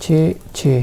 6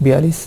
42